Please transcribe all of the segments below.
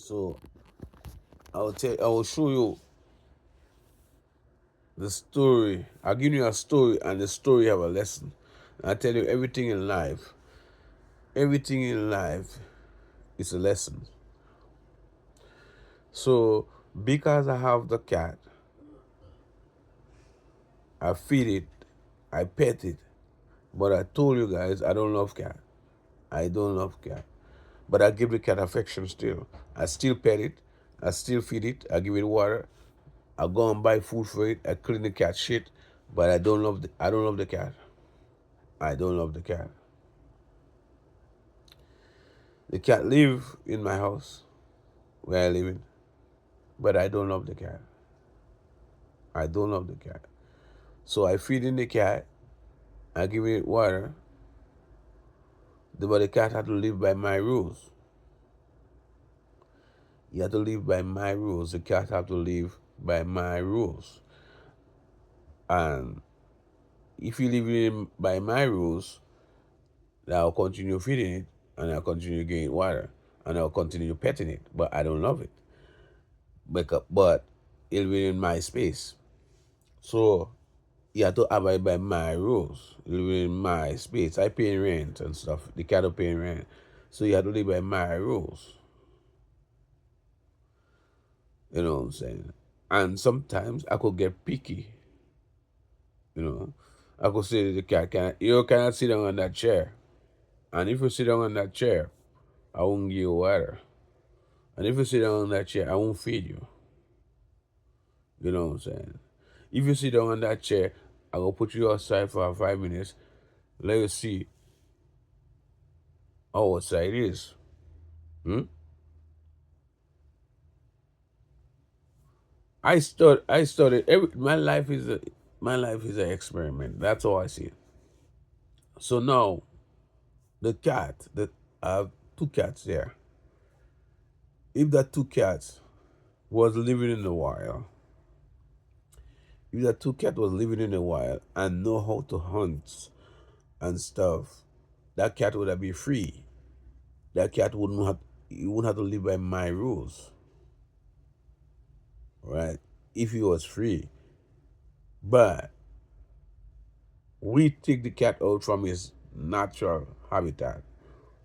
So I will show you the story. I'll give you a story, and the story have a lesson. I tell you everything in life is a lesson. So because I have the cat, I feed it, I pet it, but I told you guys I don't love cat. I don't love cat. But I give the cat affection still. I still pet it, I still feed it, I give it water, I go and buy food for it, I clean the cat shit, but I don't love the cat. I don't love the cat. The cat live in my house where I live in, but I don't love the cat. I don't love the cat. So I feed in the cat, I give it water, but the cat had to live by my rules. You have to live by my rules. The cat have to live by my rules. And if you live in by my rules, then I'll continue feeding it, and I'll continue giving it water, and I'll continue petting it. But I don't love it. But it'll be in my space. So you have to abide by my rules. It'll be in my space. I pay rent and stuff. The cat will pay rent. So you have to live by my rules. You know what I'm saying? And sometimes I could get picky. You know, I could say to the cat, you cannot sit down on that chair. And if you sit down on that chair, I won't give you water. And if you sit down on that chair, I won't feed you. You know what I'm saying? If you sit down on that chair, I will put you outside for 5 minutes, let you see how outside is. Hmm? I studied my life is an experiment. That's how I see it. So now the cat that I have two cats there. If that two cats was living in the wild, if that two cat was living in the wild and know how to hunt and stuff, that cat would have been free. That cat wouldn't have he wouldn't have to live by my rules. Right? If he was free. But we take the cat out from his natural habitat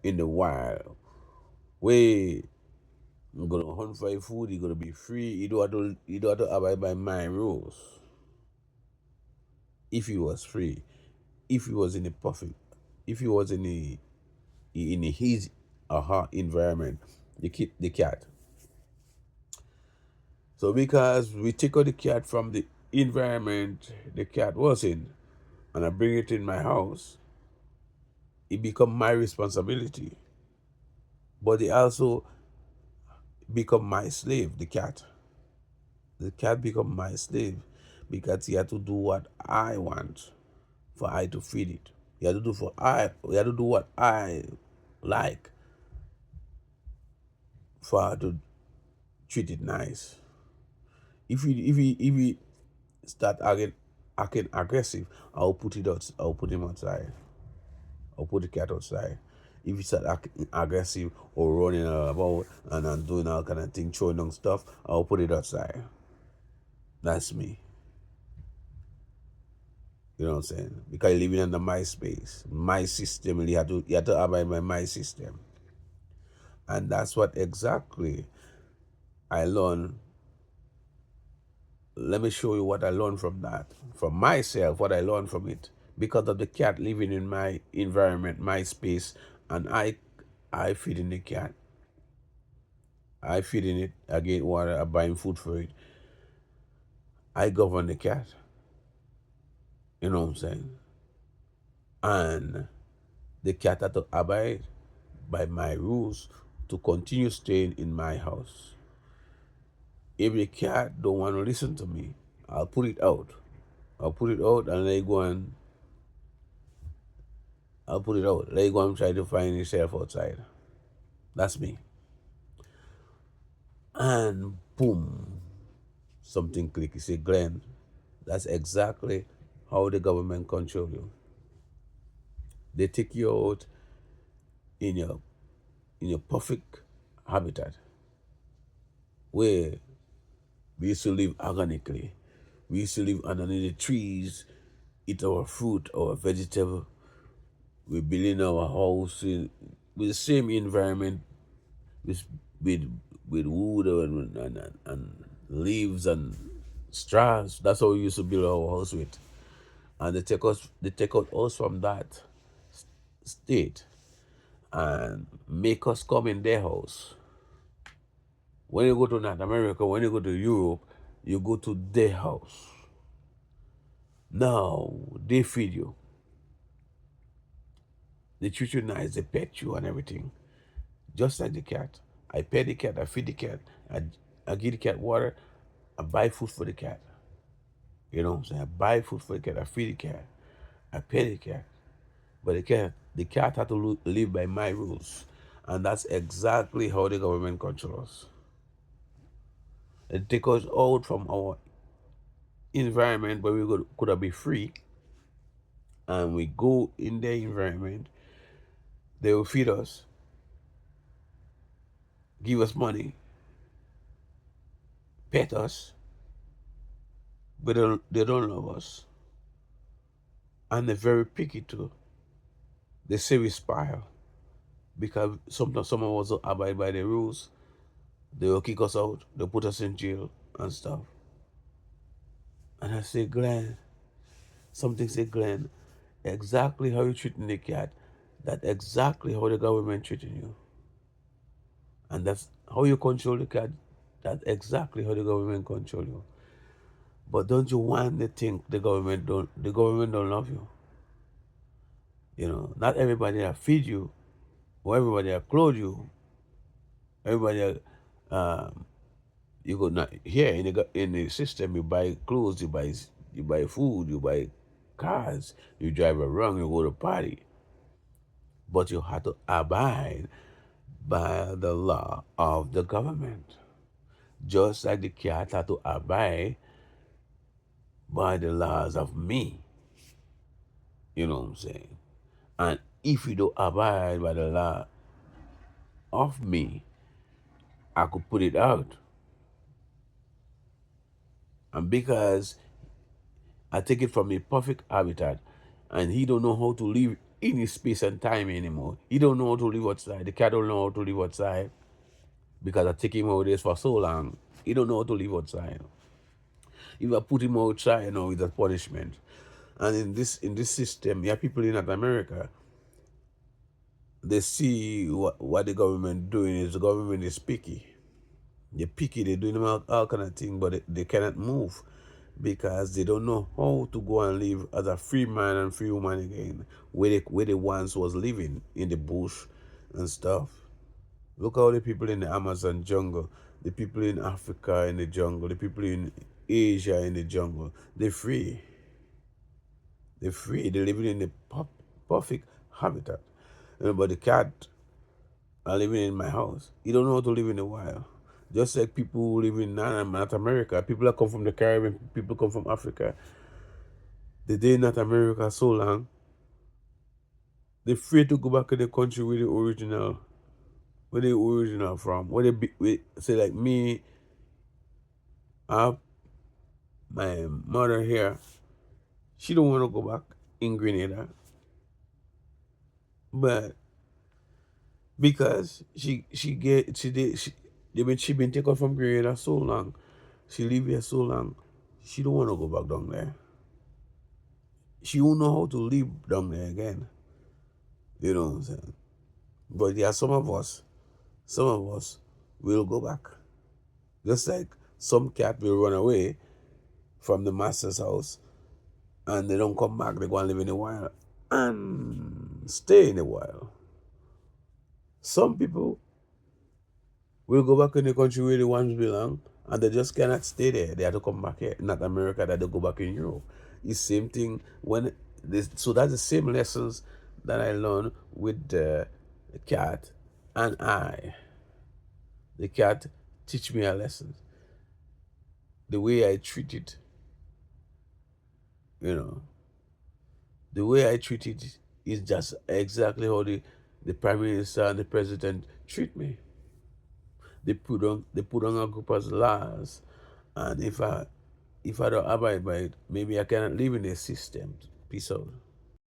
in the wild. We gonna hunt for his food, he gonna be free, he don't have to abide by my rules. If he was free. If he was in a perfect if he was in his or her environment, the cat. So because we take out the cat from the environment the cat was in and I bring it in my house, it become my responsibility. But it also become my slave, the cat. The cat become my slave because he had to do what I want for I to feed it. He had to do what I like for her to treat it nice. If he start acting aggressive, I'll put him outside. I'll put the cat outside. If he start acting aggressive or running about and doing all kind of thing, throwing down stuff, I'll put it outside. That's me. You know what I'm saying? Because you're living under my space, my system, and you have to abide by my system. And that's what exactly I learned. Let me show you what I learned from that. From myself, what I learned from it. Because of the cat living in my environment, my space, and I feed in the cat. I feed in it, I get water, I buying food for it. I govern the cat. You know what I'm saying? And the cat had to abide by my rules to continue staying in my house. If the cat don't want to listen to me, I'll put it out. I'll put it out and let it go and I'll put it out. Let it go and try to find itself outside. That's me. And boom, something click. You say, Glenn, that's exactly how the government control you. They take you out in your perfect habitat. where we used to live organically. We used to live underneath the trees, eat our fruit, our vegetable. We building our house with the same environment, with with with wood and leaves and straws. That's how we used to build our house with. And they take us from that state and make us come in their house. When you go to North America, when you go to Europe, you go to their house. Now they feed you, they treat you nice, they pet you and everything, just like the cat. I pet the cat, I feed the cat, I give the cat water, I buy food for the cat. You know what I'm saying? I buy food for the cat, I feed the cat, I pet the cat. But the cat had to live by my rules. And that's exactly how the government controls us. They take us out from our environment where could have been free, and we go in their environment. They will feed us, give us money, pet us, but they don't love us. And they're very picky too. They say we spy because sometimes some of us don't abide by the rules. They will kick us out, they'll put us in jail and stuff. And I say, Glenn, something say, Glenn, exactly how you treating the cat, that exactly how the government treating you. And that's how you control the cat, that's exactly how the government control you. But don't you want to think the government don't love you? Not everybody that feed you, or everybody that clothe you, everybody that you go not here in the system. You buy clothes, you buy food, you buy cars, you drive around, you go to party, but you have to abide by the law of the government, just like the cat had to abide by the laws of me. You know what I'm saying? And if you don't abide by the law of me, I could put it out. And because I take it from a perfect habitat, and he don't know how to live in his space and time anymore. He don't know how to live outside. The cat don't know how to live outside because I take him out there for so long. He don't know how to live outside. If I put him outside, it's a punishment. And in this system, you have people in North America. They see what the government doing is the government is picky. They're picky. They're doing all kind of things, but they cannot move because they don't know how to go and live as a free man and free woman again, where they once was living in the bush and stuff. Look how the people in the Amazon jungle, the people in Africa in the jungle, the people in Asia in the jungle, they're free. They're free. They're living in the perfect habitat. But the cat are living in my house. You don't know how to live in the wild. Just like people who live in North America, people that come from the Caribbean, people come from Africa. They in North America so long, they're afraid to go back to the country where the original from. Say like me, I have my mother here. She don't want to go back in Grenada, but because she been taken from Grenada so long, she live here so long, she don't want to go back down there. She won't know how to live down there again. You know what I'm saying? But yeah, some of us will go back. Just like some cat will run away from the master's house and they don't come back, they go and live in the wild and stay in the wild. Some people will go back in the country where the ones belong and they just cannot stay there. They have to come back here. Not America, that they go back in Europe. It's same thing when this, so that's the same lessons that I learned with the cat and I. The cat teach me a lesson. The way I treat it, you know, the way I treat it is just exactly how the prime minister and the president treat me. they put on a group of laws, and if I don't abide by it, maybe I cannot live in a system. Peace out.